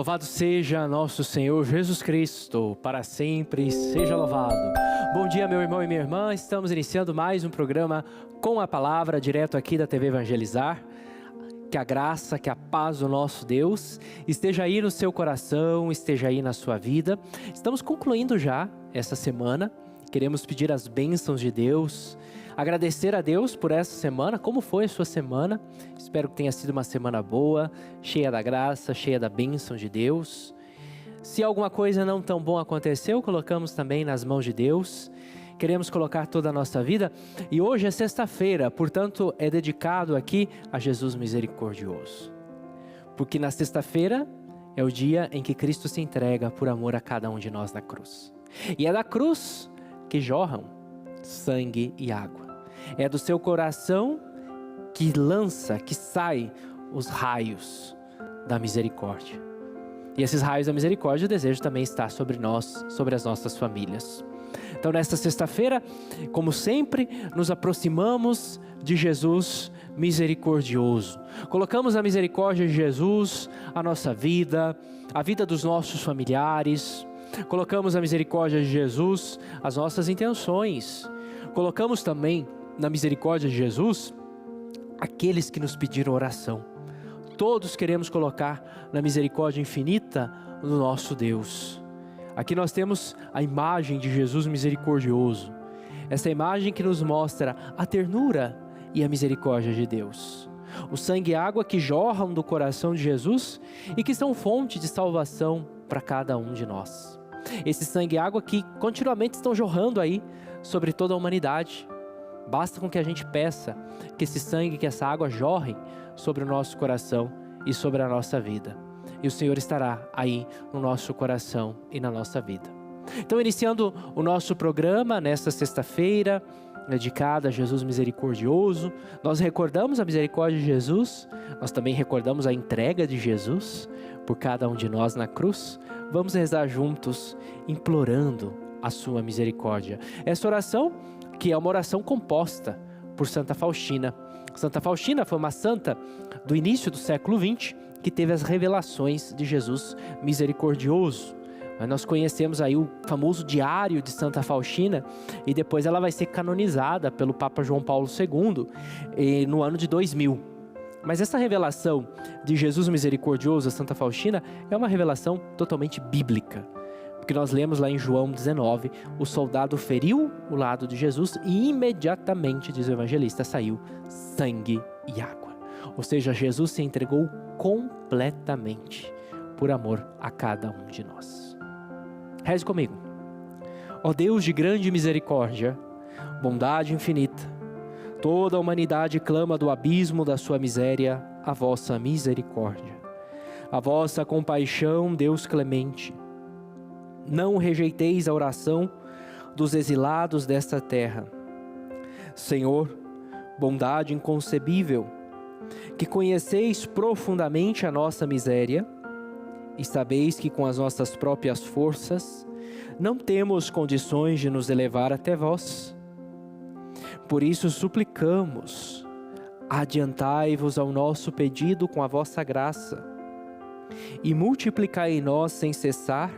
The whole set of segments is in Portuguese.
Louvado seja nosso Senhor Jesus Cristo, para sempre seja louvado. Bom dia, meu irmão e minha irmã, estamos iniciando mais um programa com a palavra, direto aqui da TV Evangelizar. Que a graça, que a paz do nosso Deus esteja aí no seu coração, esteja aí na sua vida. Estamos concluindo já essa semana, queremos pedir as bênçãos de Deus, agradecer a Deus por essa semana. Como foi a sua semana? Espero que tenha sido uma semana boa, cheia da graça, cheia da bênção de Deus. Se alguma coisa não tão boa aconteceu, colocamos também nas mãos de Deus. Queremos colocar toda a nossa vida, e hoje é sexta-feira, portanto é dedicado aqui a Jesus misericordioso. Porque na sexta-feira é o dia em que Cristo se entrega por amor a cada um de nós na cruz. E é da cruz que jorram sangue e água. É do seu coração que lança, que sai os raios da misericórdia. E esses raios da misericórdia, o desejo também está sobre nós, sobre as nossas famílias. Então nesta sexta-feira, como sempre, nos aproximamos de Jesus misericordioso. Colocamos a misericórdia de Jesus, a nossa vida, a vida dos nossos familiares. Colocamos a misericórdia de Jesus, as nossas intenções. Colocamos também na misericórdia de Jesus, aqueles que nos pediram oração. Todos queremos colocar na misericórdia infinita do nosso Deus. Aqui nós temos a imagem de Jesus misericordioso. Essa imagem que nos mostra a ternura e a misericórdia de Deus. O sangue e a água que jorram do coração de Jesus e que são fonte de salvação para cada um de nós. Esse sangue e água que continuamente estão jorrando aí sobre toda a humanidade. Basta com que a gente peça que esse sangue, que essa água jorrem sobre o nosso coração e sobre a nossa vida. E o Senhor estará aí no nosso coração e na nossa vida. Então, iniciando o nosso programa nesta sexta-feira, dedicada a Jesus misericordioso, nós recordamos a misericórdia de Jesus, nós também recordamos a entrega de Jesus por cada um de nós na cruz. Vamos rezar juntos, implorando a sua misericórdia. Essa oração, que é uma oração composta por Santa Faustina. Santa Faustina foi uma santa do início do século XX, que teve as revelações de Jesus misericordioso. Nós conhecemos aí o famoso diário de Santa Faustina, e depois ela vai ser canonizada pelo Papa João Paulo II no ano de 2000. Mas essa revelação de Jesus misericordioso a Santa Faustina é uma revelação totalmente bíblica. Porque nós lemos lá em João 19, o soldado feriu o lado de Jesus e imediatamente, diz o evangelista, saiu sangue e água. Ou seja, Jesus se entregou completamente por amor a cada um de nós. Reze comigo. Ó Deus de grande misericórdia, bondade infinita, toda a humanidade clama do abismo da sua miséria a vossa misericórdia. A vossa compaixão, Deus clemente. Não rejeiteis a oração dos exilados desta terra. Senhor, bondade inconcebível, que conheceis profundamente a nossa miséria e sabeis que com as nossas próprias forças não temos condições de nos elevar até vós. Por isso suplicamos, adiantai-vos ao nosso pedido com a vossa graça e multiplicai em nós sem cessar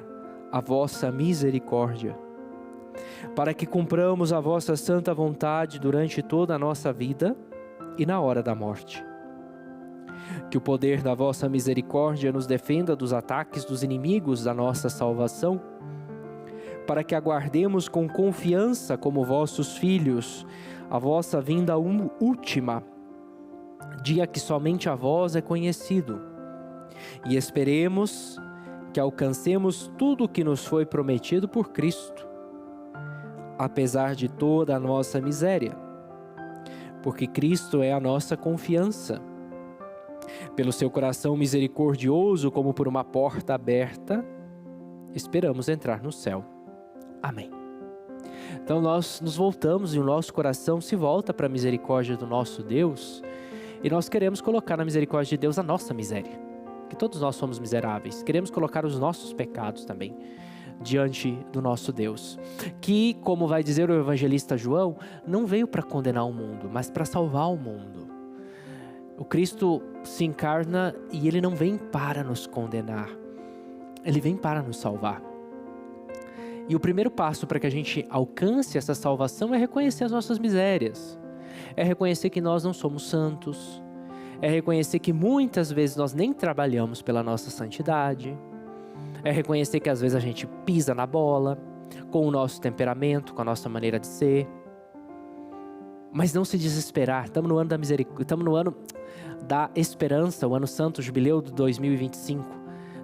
a vossa misericórdia, para que cumpramos a vossa santa vontade durante toda a nossa vida e na hora da morte. Que o poder da vossa misericórdia nos defenda dos ataques dos inimigos da nossa salvação, para que aguardemos com confiança como vossos filhos a vossa vinda última, dia que somente a vós é conhecido, e esperemos que alcancemos tudo o que nos foi prometido por Cristo, apesar de toda a nossa miséria, porque Cristo é a nossa confiança. Pelo seu coração misericordioso, como por uma porta aberta, esperamos entrar no céu. Amém. Então nós nos voltamos e o nosso coração se volta para a misericórdia do nosso Deus, e nós queremos colocar na misericórdia de Deus a nossa miséria, que todos nós somos miseráveis. Queremos colocar os nossos pecados também diante do nosso Deus, que, como vai dizer o evangelista João, não veio para condenar o mundo, mas para salvar o mundo. O Cristo se encarna e Ele não vem para nos condenar, Ele vem para nos salvar. E o primeiro passo para que a gente alcance essa salvação é reconhecer as nossas misérias. É reconhecer que nós não somos santos. É reconhecer que muitas vezes nós nem trabalhamos pela nossa santidade. É reconhecer que às vezes a gente pisa na bola com o nosso temperamento, com a nossa maneira de ser. Mas não se desesperar. Estamos no ano da misericórdia, estamos no ano da esperança, o ano santo, o jubileu de 2025.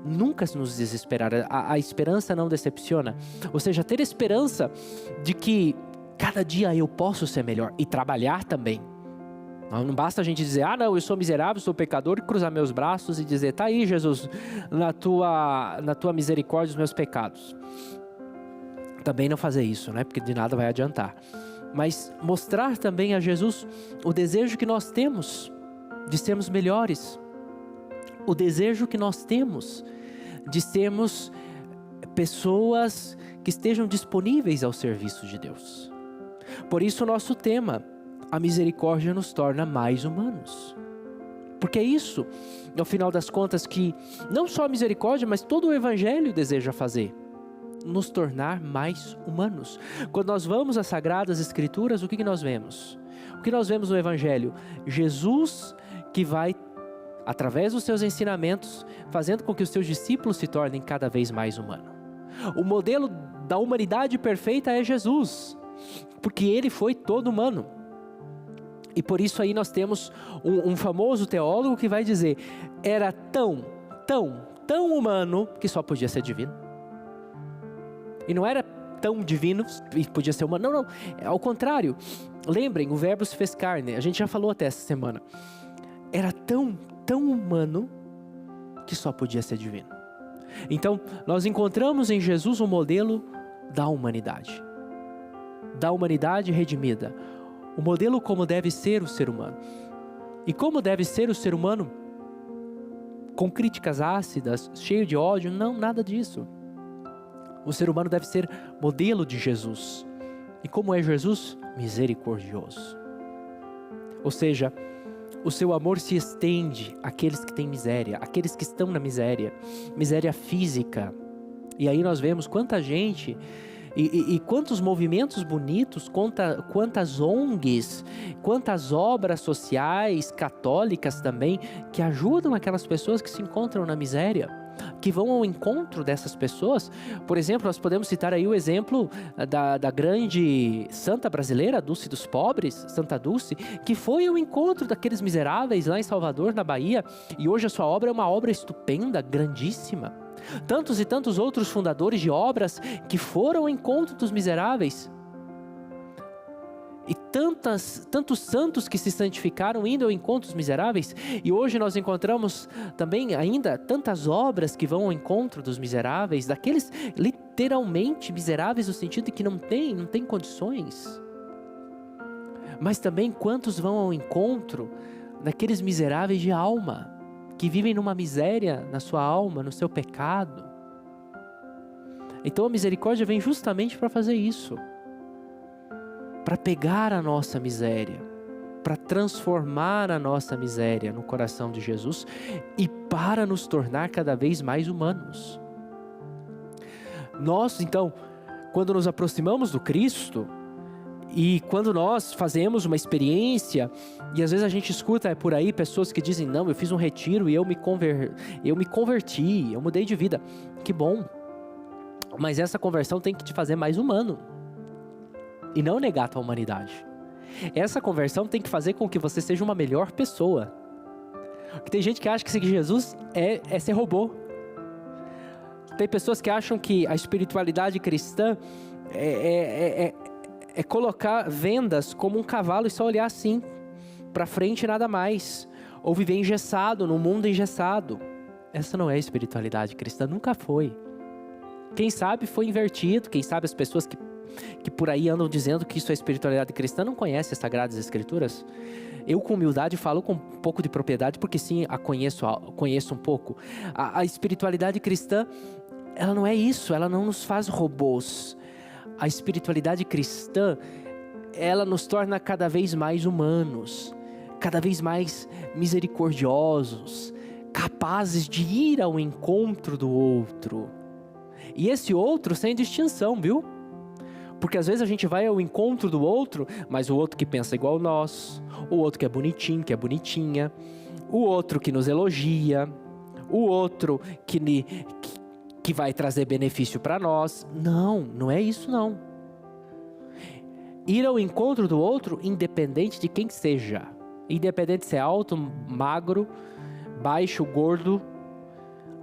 Nunca nos desesperar. A esperança não decepciona. Ou seja, ter esperança de que cada dia eu posso ser melhor e trabalhar também. Não basta a gente dizer, não, eu sou miserável, sou pecador, e cruzar meus braços e dizer, tá aí, Jesus, na tua misericórdia os meus pecados. Também não fazer isso, né? Porque de nada vai adiantar. Mas mostrar também a Jesus o desejo que nós temos de sermos melhores. O desejo que nós temos de sermos pessoas que estejam disponíveis ao serviço de Deus. Por isso o nosso tema, a misericórdia nos torna mais humanos. Porque é isso, no final das contas, que não só a misericórdia, mas todo o Evangelho deseja fazer. Nos tornar mais humanos. Quando nós vamos às Sagradas Escrituras, o que nós vemos? O que nós vemos no Evangelho? Jesus que vai, através dos seus ensinamentos, fazendo com que os seus discípulos se tornem cada vez mais humanos. O modelo da humanidade perfeita é Jesus, porque Ele foi todo humano. E por isso aí nós temos um famoso teólogo que vai dizer, era tão humano que só podia ser divino. E não era tão divino e podia ser humano, não, ao contrário. Lembrem, o verbo se fez carne, a gente já falou até essa semana. Era tão humano que só podia ser divino. Então, nós encontramos em Jesus um modelo da humanidade redimida, o modelo como deve ser o ser humano. E como deve ser o ser humano? Com críticas ácidas, cheio de ódio? Não, nada disso. O ser humano deve ser modelo de Jesus. E como é Jesus? Misericordioso. Ou seja, o seu amor se estende àqueles que têm miséria, àqueles que estão na miséria física. E aí nós vemos quanta gente e quantos movimentos bonitos, quantas ONGs, quantas obras sociais, católicas também, que ajudam aquelas pessoas que se encontram na miséria, que vão ao encontro dessas pessoas. Por exemplo, nós podemos citar aí o exemplo da grande santa brasileira, Dulce dos Pobres, Santa Dulce, que foi ao encontro daqueles miseráveis lá em Salvador, na Bahia, e hoje a sua obra é uma obra estupenda, grandíssima. Tantos e tantos outros fundadores de obras que foram ao encontro dos miseráveis. E tantos santos que se santificaram indo ao encontro dos miseráveis. E hoje nós encontramos também ainda tantas obras que vão ao encontro dos miseráveis, daqueles literalmente miseráveis no sentido de que não tem condições. Mas também quantos vão ao encontro daqueles miseráveis de alma, que vivem numa miséria na sua alma, no seu pecado. Então a misericórdia vem justamente para fazer isso. Para pegar a nossa miséria, para transformar a nossa miséria no coração de Jesus e para nos tornar cada vez mais humanos. Nós, então, quando nos aproximamos do Cristo e quando nós fazemos uma experiência, e às vezes a gente escuta por aí pessoas que dizem, não, eu fiz um retiro e eu me converti, eu mudei de vida. Que bom, mas essa conversão tem que te fazer mais humano. E não negar a tua humanidade. Essa conversão tem que fazer com que você seja uma melhor pessoa. Porque tem gente que acha que seguir Jesus é ser robô. Tem pessoas que acham que a espiritualidade cristã é colocar vendas como um cavalo e só olhar assim, para frente e nada mais. Ou viver engessado, num mundo engessado. Essa não é a espiritualidade cristã, nunca foi. Quem sabe foi invertido, quem sabe as pessoas que por aí andam dizendo que isso é espiritualidade cristã não conhecem as Sagradas Escrituras. Eu com humildade falo com um pouco de propriedade, porque sim, a conheço um pouco. A espiritualidade cristã, ela não é isso, ela não nos faz robôs. A espiritualidade cristã, ela nos torna cada vez mais humanos, cada vez mais misericordiosos, capazes de ir ao encontro do outro. E esse outro sem distinção, viu? Porque às vezes a gente vai ao encontro do outro, mas o outro que pensa igual nós, o outro que é bonitinho, que é bonitinha, o outro que nos elogia, o outro que vai trazer benefício para nós. Não é isso não. Ir ao encontro do outro, independente de quem seja. Independente se é alto, magro, baixo, gordo,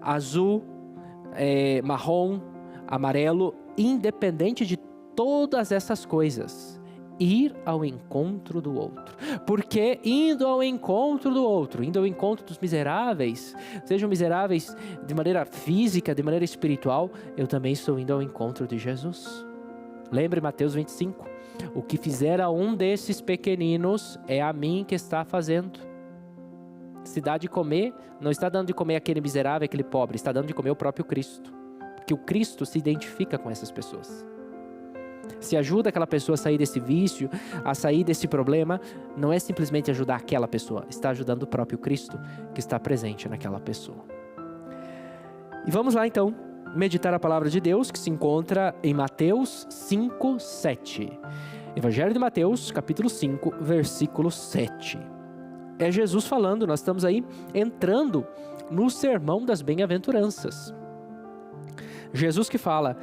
azul, marrom, amarelo, independente de todas essas coisas, ir ao encontro do outro. Porque indo ao encontro do outro, indo ao encontro dos miseráveis, sejam miseráveis de maneira física, de maneira espiritual, eu também estou indo ao encontro de Jesus. Lembre Mateus 25, o que fizer a um desses pequeninos é a mim que está fazendo. Se dá de comer, não está dando de comer aquele miserável, aquele pobre, está dando de comer o próprio Cristo. Porque o Cristo se identifica com essas pessoas. Se ajuda aquela pessoa a sair desse vício, a sair desse problema, não é simplesmente ajudar aquela pessoa, está ajudando o próprio Cristo que está presente naquela pessoa. E vamos lá então, meditar a palavra de Deus que se encontra em Mateus 5, 7. Evangelho de Mateus, capítulo 5, versículo 7. É Jesus falando, nós estamos aí entrando no sermão das bem-aventuranças. Jesus que fala: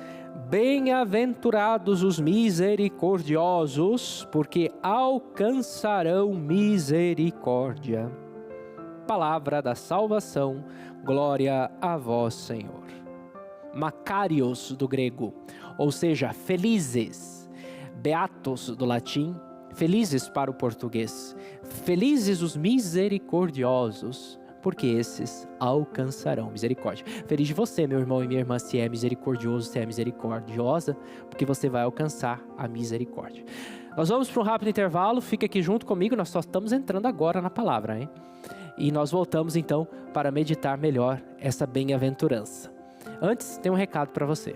bem-aventurados os misericordiosos, porque alcançarão misericórdia. Palavra da salvação, glória a vós, Senhor. Makarios do grego, ou seja, felizes. Beatos do latim, felizes para o português. Felizes os misericordiosos, porque esses alcançarão misericórdia. Feliz de você, meu irmão e minha irmã, se é misericordioso, se é misericordiosa, porque você vai alcançar a misericórdia. Nós vamos para um rápido intervalo, fica aqui junto comigo, nós só estamos entrando agora na palavra, hein? E nós voltamos então para meditar melhor essa bem-aventurança. Antes, tem um recado para você.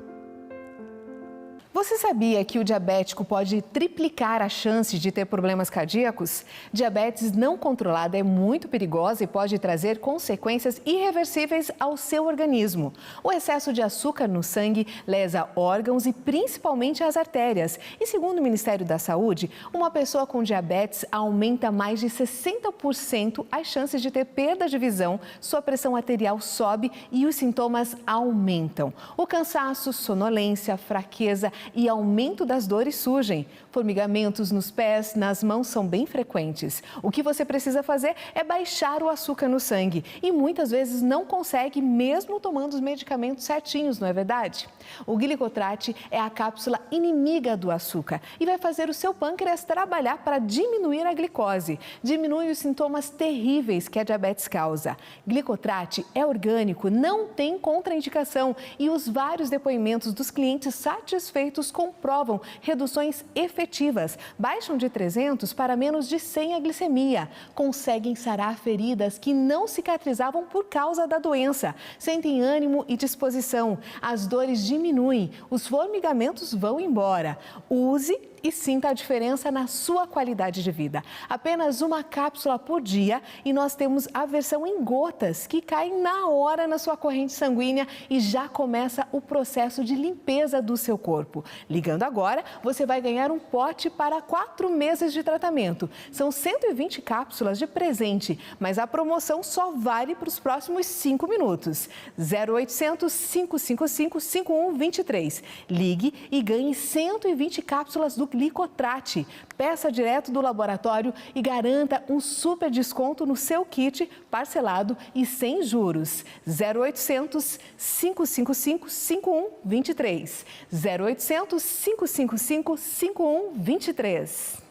Você sabia que o diabético pode triplicar a chance de ter problemas cardíacos? Diabetes não controlada é muito perigosa e pode trazer consequências irreversíveis ao seu organismo. O excesso de açúcar no sangue lesa órgãos e principalmente as artérias. E segundo o Ministério da Saúde, uma pessoa com diabetes aumenta mais de 60% as chances de ter perda de visão, sua pressão arterial sobe e os sintomas aumentam. O cansaço, sonolência, fraqueza e aumento das dores surgem. Formigamentos nos pés, nas mãos são bem frequentes. O que você precisa fazer é baixar o açúcar no sangue e muitas vezes não consegue mesmo tomando os medicamentos certinhos, não é verdade? O glicotrate é a cápsula inimiga do açúcar e vai fazer o seu pâncreas trabalhar para diminuir a glicose, diminui os sintomas terríveis que a diabetes causa. Glicotrate é orgânico, não tem contraindicação e os vários depoimentos dos clientes satisfeitos comprovam reduções efetivas. Baixam de 300 para menos de 100 a glicemia. Conseguem sarar feridas que não cicatrizavam por causa da doença. Sentem ânimo e disposição. As dores diminuem. Os formigamentos vão embora. Use e sinta a diferença na sua qualidade de vida. Apenas uma cápsula por dia e nós temos a versão em gotas que cai na hora na sua corrente sanguínea e já começa o processo de limpeza do seu corpo. Ligando agora, você vai ganhar um pote para 4 meses de tratamento. São 120 cápsulas de presente, mas a promoção só vale para os próximos 5 minutos. 0800 555 5123. Ligue e ganhe 120 cápsulas do Glicotrate. Peça direto do laboratório e garanta um super desconto no seu kit, parcelado e sem juros. 0800 555 5123. 0800 555 5123.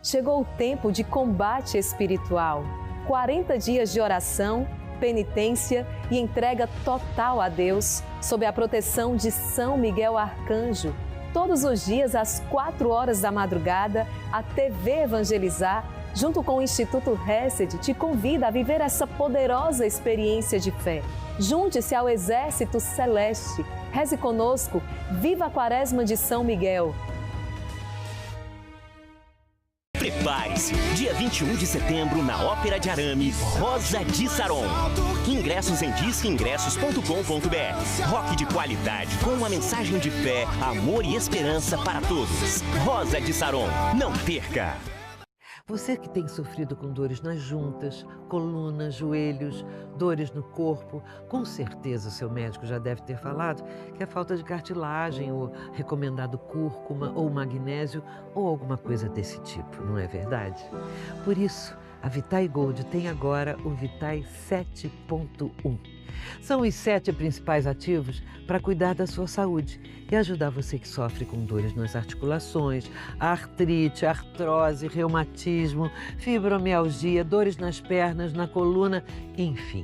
Chegou o tempo de combate espiritual. 40 dias de oração, penitência e entrega total a Deus, sob a proteção de São Miguel Arcanjo. Todos os dias, às 4 horas da madrugada, a TV Evangelizar, junto com o Instituto Hesed, te convida a viver essa poderosa experiência de fé. Junte-se ao Exército Celeste. Reze conosco. Viva a Quaresma de São Miguel. Prepare-se! Dia 21 de setembro, na Ópera de Arame, Rosa de Saron. Ingressos em disqueingressos.com.br. Rock de qualidade, com uma mensagem de fé, amor e esperança para todos. Rosa de Saron. Não perca! Você que tem sofrido com dores nas juntas, coluna, joelhos, dores no corpo, com certeza o seu médico já deve ter falado que é falta de cartilagem ou recomendado cúrcuma ou magnésio ou alguma coisa desse tipo, não é verdade? Por isso, a Vitai Gold tem agora o Vitai 7.1. São os 7 principais ativos para cuidar da sua saúde e ajudar você que sofre com dores nas articulações, artrite, artrose, reumatismo, fibromialgia, dores nas pernas, na coluna, enfim.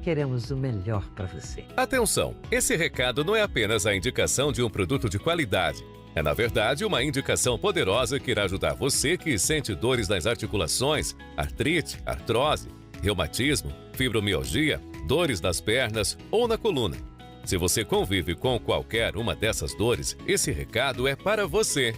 Queremos o melhor para você. Atenção! Esse recado não é apenas a indicação de um produto de qualidade. É, na verdade, uma indicação poderosa que irá ajudar você que sente dores nas articulações, artrite, artrose, reumatismo, fibromialgia, dores nas pernas ou na coluna. Se você convive com qualquer uma dessas dores, esse recado é para você.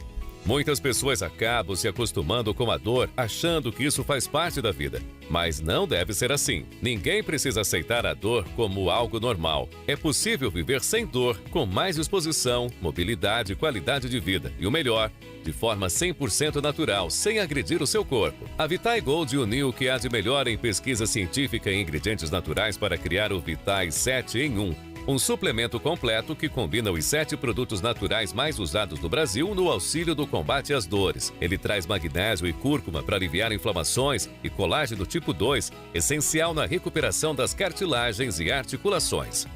Muitas pessoas acabam se acostumando com a dor, achando que isso faz parte da vida. Mas não deve ser assim. Ninguém precisa aceitar a dor como algo normal. É possível viver sem dor, com mais disposição, mobilidade e qualidade de vida. E o melhor, de forma 100% natural, sem agredir o seu corpo. A Vitai Gold uniu o que há de melhor em pesquisa científica e ingredientes naturais para criar o Vitai 7 em 1. Um suplemento completo que combina os 7 produtos naturais mais usados no Brasil no auxílio do combate às dores. Ele traz magnésio e cúrcuma para aliviar inflamações e colágeno tipo 2, essencial na recuperação das cartilagens e articulações.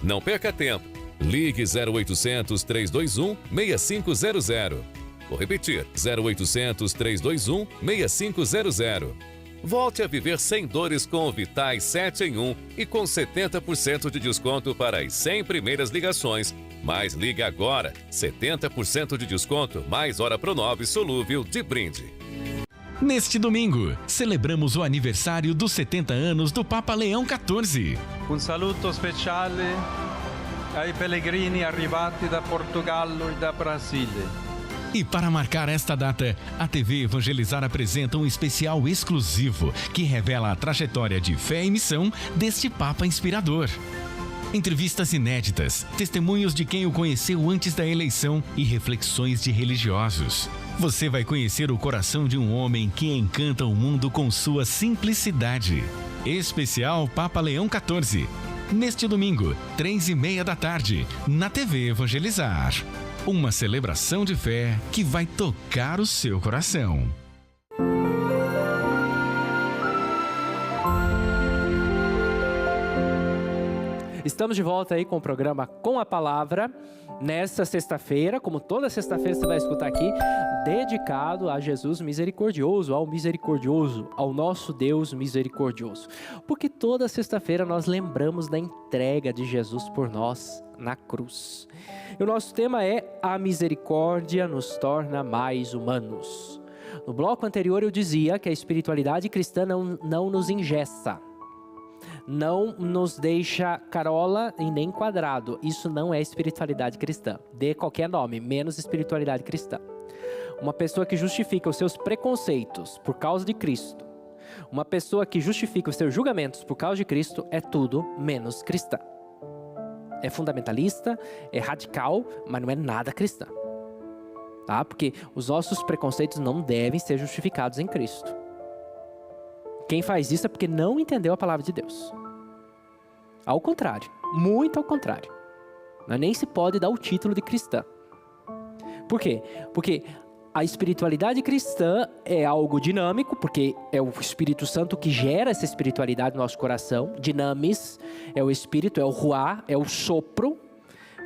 Não perca tempo. Ligue 0800 321 6500. Vou repetir, 0800 321 6500. Volte a viver sem dores com o Vitai 7 em 1 e com 70% de desconto para as 100 primeiras ligações. Mas liga agora, 70% de desconto, mais hora Pronove solúvel de brinde. Neste domingo, celebramos o aniversário dos 70 anos do Papa Leão XIV. Un saluto speciale ai pellegrini arrivati da Portogallo e da Brasília. E para marcar esta data, a TV Evangelizar apresenta um especial exclusivo que revela a trajetória de fé e missão deste Papa inspirador. Entrevistas inéditas, testemunhos de quem o conheceu antes da eleição e reflexões de religiosos. Você vai conhecer o coração de um homem que encanta o mundo com sua simplicidade. Especial Papa Leão XIV. Neste domingo, 3h30 da tarde, na TV Evangelizar. Uma celebração de fé que vai tocar o seu coração. Estamos de volta aí com o programa Com a Palavra. Nesta sexta-feira, como toda sexta-feira você vai escutar aqui, dedicado a Jesus misericordioso, ao nosso Deus misericordioso. Porque toda sexta-feira nós lembramos da entrega de Jesus por nós na cruz. E o nosso tema é: a misericórdia nos torna mais humanos. No bloco anterior eu dizia que a espiritualidade cristã não nos engessa, não nos deixa carola e nem quadrado. Isso não é espiritualidade cristã. Dê qualquer nome, menos espiritualidade cristã. Uma pessoa que justifica os seus preconceitos por causa de Cristo, uma pessoa que justifica os seus julgamentos por causa de Cristo, é tudo menos cristã. É fundamentalista, é radical, mas não é nada cristã. Tá? Porque os nossos preconceitos não devem ser justificados em Cristo. Quem faz isso é porque não entendeu a palavra de Deus. Ao contrário, muito ao contrário. Nem se pode dar o título de cristã. Por quê? Porque a espiritualidade cristã é algo dinâmico, porque é o Espírito Santo que gera essa espiritualidade no nosso coração. Dinamis é o Espírito, é o ruá, é o sopro.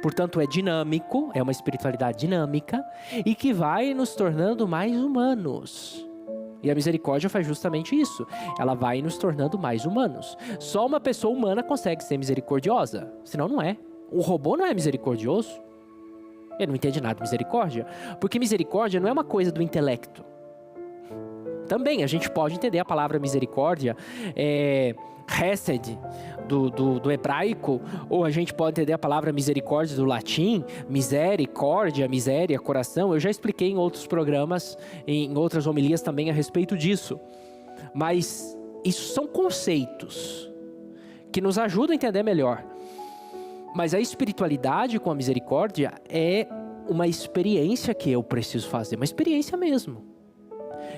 Portanto, é dinâmico, é uma espiritualidade dinâmica e que vai nos tornando mais humanos. E a misericórdia faz justamente isso. Ela vai nos tornando mais humanos. Só uma pessoa humana consegue ser misericordiosa, senão não é. Um robô não é misericordioso. Ele não entende nada de misericórdia. Porque misericórdia não é uma coisa do intelecto. Também a gente pode entender a palavra misericórdia, hesed, do hebraico, ou a gente pode entender a palavra misericórdia do latim, misericórdia, miséria, coração. Eu já expliquei em outros programas, em outras homilias também a respeito disso. Mas isso são conceitos que nos ajudam a entender melhor. Mas a espiritualidade com a misericórdia é uma experiência que eu preciso fazer, uma experiência mesmo.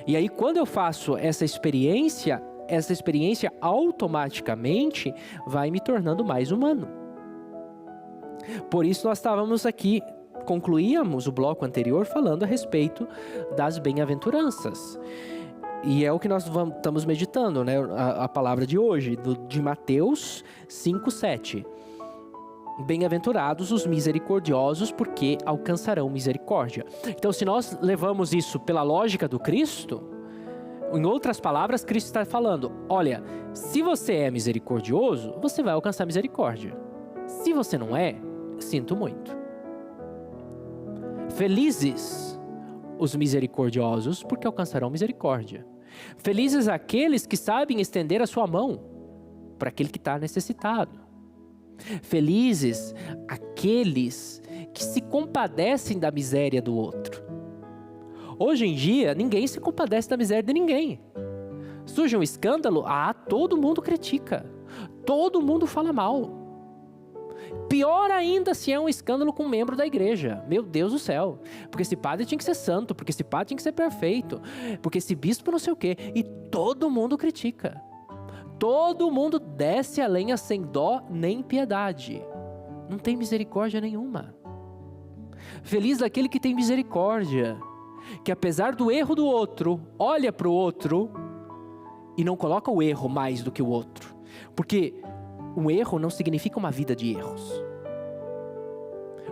E aí quando eu faço essa experiência automaticamente vai me tornando mais humano. Por isso nós estávamos aqui, concluíamos o bloco anterior falando a respeito das bem-aventuranças. E é o que nós estamos meditando, né? A palavra de hoje, de Mateus 5:7. Bem-aventurados os misericordiosos, porque alcançarão misericórdia. Então, se nós levamos isso pela lógica do Cristo, em outras palavras, Cristo está falando: olha, se você é misericordioso, você vai alcançar misericórdia. Se você não é, sinto muito. Felizes os misericordiosos, porque alcançarão misericórdia. Felizes aqueles que sabem estender a sua mão para aquele que está necessitado. Felizes aqueles que se compadecem da miséria do outro. Hoje em dia, ninguém se compadece da miséria de ninguém. Surge um escândalo, todo mundo critica. Todo mundo fala mal. Pior ainda se é um escândalo com um membro da igreja. Meu Deus do céu. Porque esse padre tinha que ser santo, porque esse padre tinha que ser perfeito, porque esse bispo não sei o quê. E todo mundo critica. Todo mundo desce a lenha sem dó nem piedade. Não tem misericórdia nenhuma. Feliz daquele que tem misericórdia, que apesar do erro do outro, olha para o outro e não coloca o erro mais do que o outro. Porque um erro não significa uma vida de erros.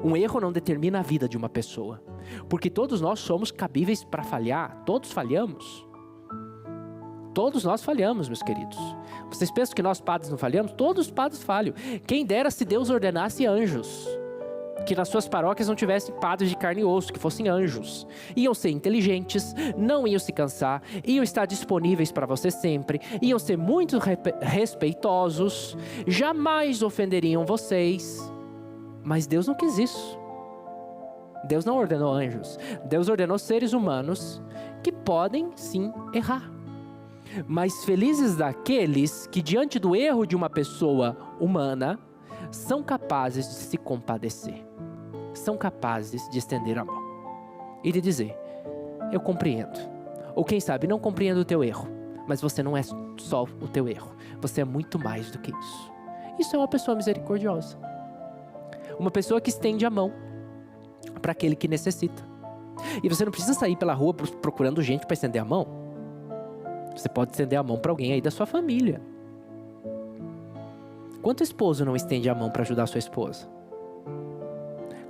Um erro não determina a vida de uma pessoa. Porque todos nós somos cabíveis para falhar. Todos falhamos. Todos nós falhamos, meus queridos. Vocês pensam que nós padres não falhamos? Todos os padres falham. Quem dera se Deus ordenasse anjos. Que nas suas paróquias não tivessem padres de carne e osso, que fossem anjos. Iam ser inteligentes, não iam se cansar, iam estar disponíveis para você sempre, iam ser muito respeitosos, jamais ofenderiam vocês. Mas Deus não quis isso. Deus não ordenou anjos. Deus ordenou seres humanos que podem sim errar. Mas felizes daqueles que diante do erro de uma pessoa humana são capazes de se compadecer. São capazes de estender a mão e de dizer: eu compreendo. Ou quem sabe, não compreendo o teu erro, mas você não é só o teu erro, você é muito mais do que isso. Isso é uma pessoa misericordiosa. Uma pessoa que estende a mão para aquele que necessita. E você não precisa sair pela rua procurando gente para estender a mão. Você pode estender a mão para alguém aí da sua família. Quanto esposo não estende a mão para ajudar a sua esposa?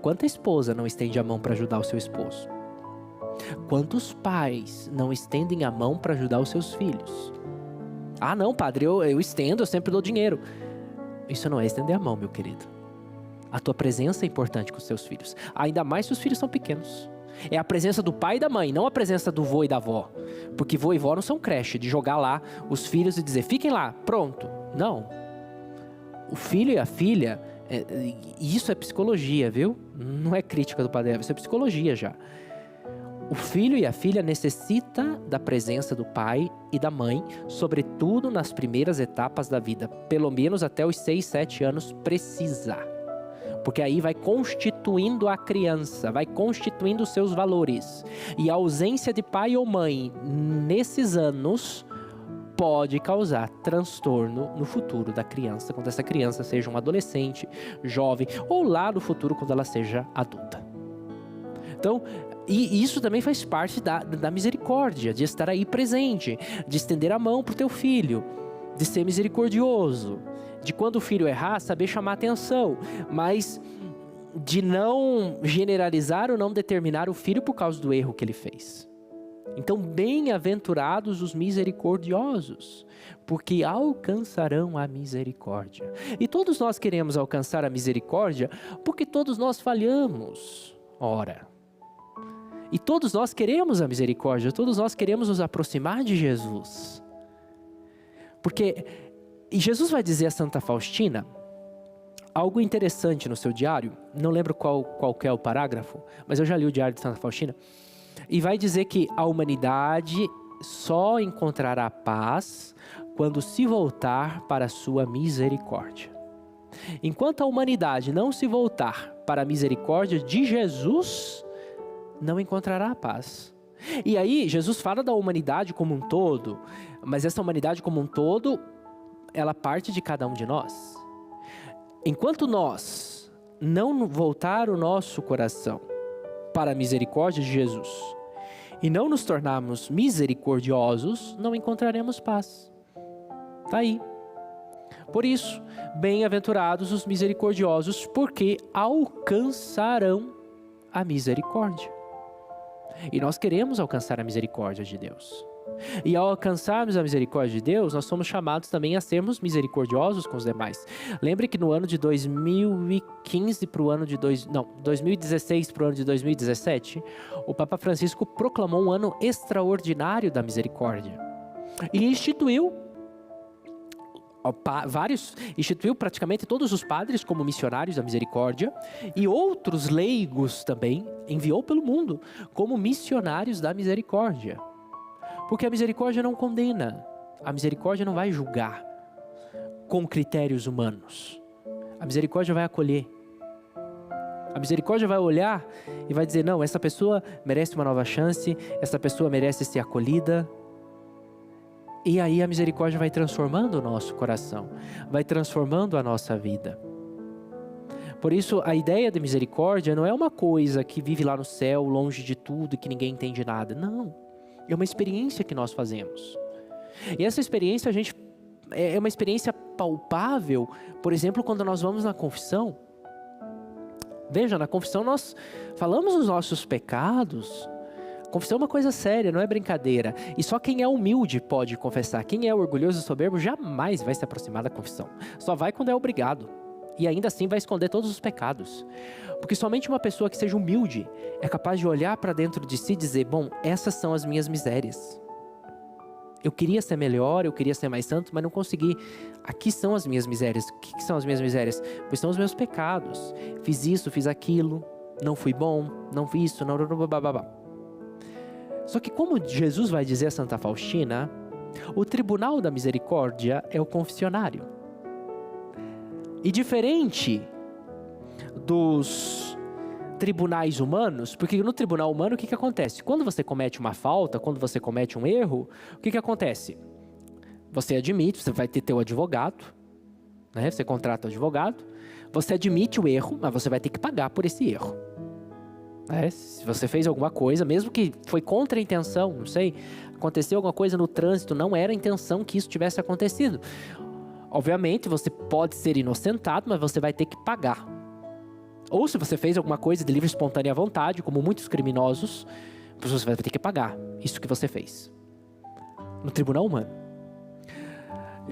Quanta esposa não estende a mão para ajudar o seu esposo? Quantos pais não estendem a mão para ajudar os seus filhos? Não, padre, eu estendo, eu sempre dou dinheiro. Isso não é estender a mão, meu querido. A tua presença é importante com os seus filhos. Ainda mais se os filhos são pequenos. É a presença do pai e da mãe, não a presença do vô e da avó. Porque vô e vó não são creche, de jogar lá os filhos e dizer: fiquem lá, pronto. Não. O filho e a filha, isso é psicologia, viu? Não é crítica do Padre Everson, isso é psicologia já. O filho e a filha necessitam da presença do pai e da mãe, sobretudo nas primeiras etapas da vida. Pelo menos até os 6, 7 anos precisa. Porque aí vai constituindo a criança, vai constituindo os seus valores. E a ausência de pai ou mãe nesses anos pode causar transtorno no futuro da criança, quando essa criança seja um adolescente, jovem, ou lá no futuro quando ela seja adulta. Então, e isso também faz parte da misericórdia, de estar aí presente, de estender a mão para o teu filho, de ser misericordioso, de quando o filho errar, saber chamar atenção, mas de não generalizar ou não determinar o filho por causa do erro que ele fez. Então, bem-aventurados os misericordiosos, porque alcançarão a misericórdia. E todos nós queremos alcançar a misericórdia, porque todos nós falhamos. Ora, E todos nós queremos a misericórdia, todos nós queremos nos aproximar de Jesus. E Jesus vai dizer a Santa Faustina algo interessante no seu diário, não lembro qual que é o parágrafo, mas eu já li o diário de Santa Faustina, e vai dizer que a humanidade só encontrará paz quando se voltar para a sua misericórdia. Enquanto a humanidade não se voltar para a misericórdia de Jesus, não encontrará paz. E aí, Jesus fala da humanidade como um todo, mas essa humanidade como um todo, ela parte de cada um de nós. Enquanto nós não voltar o nosso coração para a misericórdia de Jesus e não nos tornarmos misericordiosos, não encontraremos paz. Está aí. Por isso, bem-aventurados os misericordiosos, porque alcançarão a misericórdia. E nós queremos alcançar a misericórdia de Deus. E ao alcançarmos a misericórdia de Deus, nós somos chamados também a sermos misericordiosos com os demais. Lembre que no ano de 2015 para o ano de 2016 para o ano de 2017, o Papa Francisco proclamou um ano extraordinário da misericórdia. E instituiu praticamente todos os padres como missionários da misericórdia e outros leigos também enviou pelo mundo como missionários da misericórdia. Porque a misericórdia não condena, a misericórdia não vai julgar com critérios humanos. A misericórdia vai acolher. A misericórdia vai olhar e vai dizer, não, essa pessoa merece uma nova chance, essa pessoa merece ser acolhida. E aí a misericórdia vai transformando o nosso coração, vai transformando a nossa vida. Por isso, a ideia de misericórdia não é uma coisa que vive lá no céu, longe de tudo e que ninguém entende nada. Não, é uma experiência que nós fazemos. E essa experiência, é uma experiência palpável, por exemplo, quando nós vamos na confissão. Veja, na confissão nós falamos os nossos pecados. Confissão é uma coisa séria, não é brincadeira. E só quem é humilde pode confessar. Quem é orgulhoso e soberbo jamais vai se aproximar da confissão. Só vai quando é obrigado. E ainda assim vai esconder todos os pecados. Porque somente uma pessoa que seja humilde é capaz de olhar para dentro de si e dizer, bom, essas são as minhas misérias. Eu queria ser melhor, eu queria ser mais santo, mas não consegui. Aqui são as minhas misérias. O que são as minhas misérias? Pois são os meus pecados. Fiz isso, fiz aquilo, não fui bom, não fiz isso, não... Só que como Jesus vai dizer a Santa Faustina, o tribunal da misericórdia é o confessionário. E diferente dos tribunais humanos, porque no tribunal humano o que acontece? Quando você comete uma falta, quando você comete um erro, o que acontece? Você admite, você vai ter teu advogado, né? Você contrata o advogado, você admite o erro, mas você vai ter que pagar por esse erro. Se você fez alguma coisa, mesmo que foi contra a intenção, não sei, aconteceu alguma coisa no trânsito, não era a intenção que isso tivesse acontecido. Obviamente, você pode ser inocentado, mas você vai ter que pagar. Ou se você fez alguma coisa de livre e espontânea vontade, como muitos criminosos, você vai ter que pagar isso que você fez. No tribunal humano.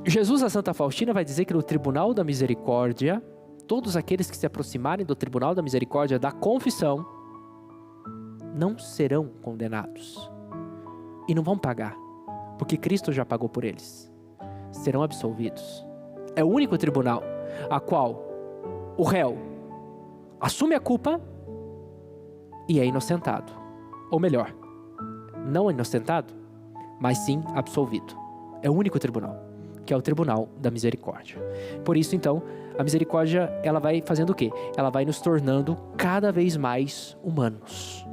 Jesus, a Santa Faustina, vai dizer que no tribunal da misericórdia, todos aqueles que se aproximarem do tribunal da misericórdia da confissão, não serão condenados. E não vão pagar, porque Cristo já pagou por eles. Serão absolvidos. É o único tribunal a qual o réu assume a culpa e é inocentado. Ou melhor, não inocentado, mas sim absolvido. É o único tribunal, que é o tribunal da misericórdia. Por isso, então, a misericórdia, ela vai fazendo o quê? Ela vai nos tornando cada vez mais humanos.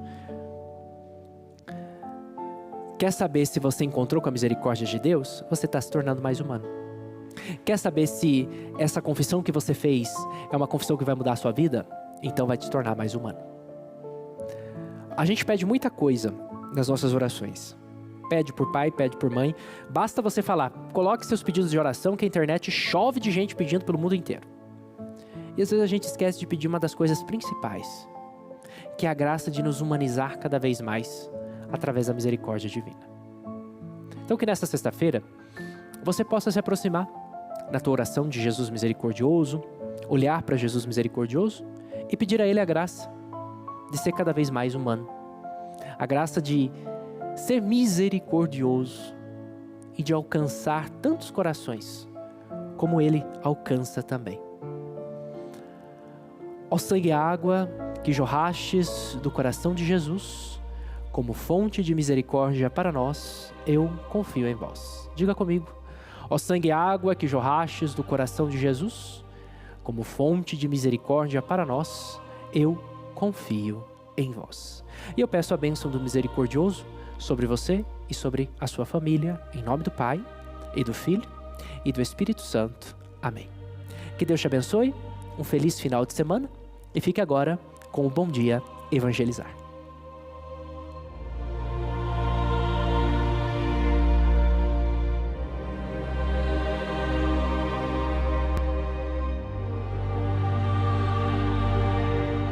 Quer saber se você encontrou com a misericórdia de Deus? Você está se tornando mais humano. Quer saber se essa confissão que você fez é uma confissão que vai mudar a sua vida? Então vai te tornar mais humano. A gente pede muita coisa nas nossas orações. Pede por pai, pede por mãe. Basta você falar, coloque seus pedidos de oração, que a internet chove de gente pedindo pelo mundo inteiro. E às vezes a gente esquece de pedir uma das coisas principais, que é a graça de nos humanizar cada vez mais através da misericórdia divina. Então que nesta sexta-feira você possa se aproximar na tua oração de Jesus misericordioso, olhar para Jesus misericordioso e pedir a Ele a graça de ser cada vez mais humano. a graça de ser misericordioso e de alcançar tantos corações como Ele alcança também. Ó sangue e água que jorrastes do coração de Jesus, como fonte de misericórdia para nós, eu confio em vós. Diga comigo. Ó sangue e água que jorrastes do coração de Jesus, como fonte de misericórdia para nós, eu confio em vós. E eu peço a bênção do misericordioso sobre você e sobre a sua família, em nome do Pai, e do Filho, e do Espírito Santo. Amém. Que Deus te abençoe, um feliz final de semana, e fique agora com o Bom Dia Evangelizar.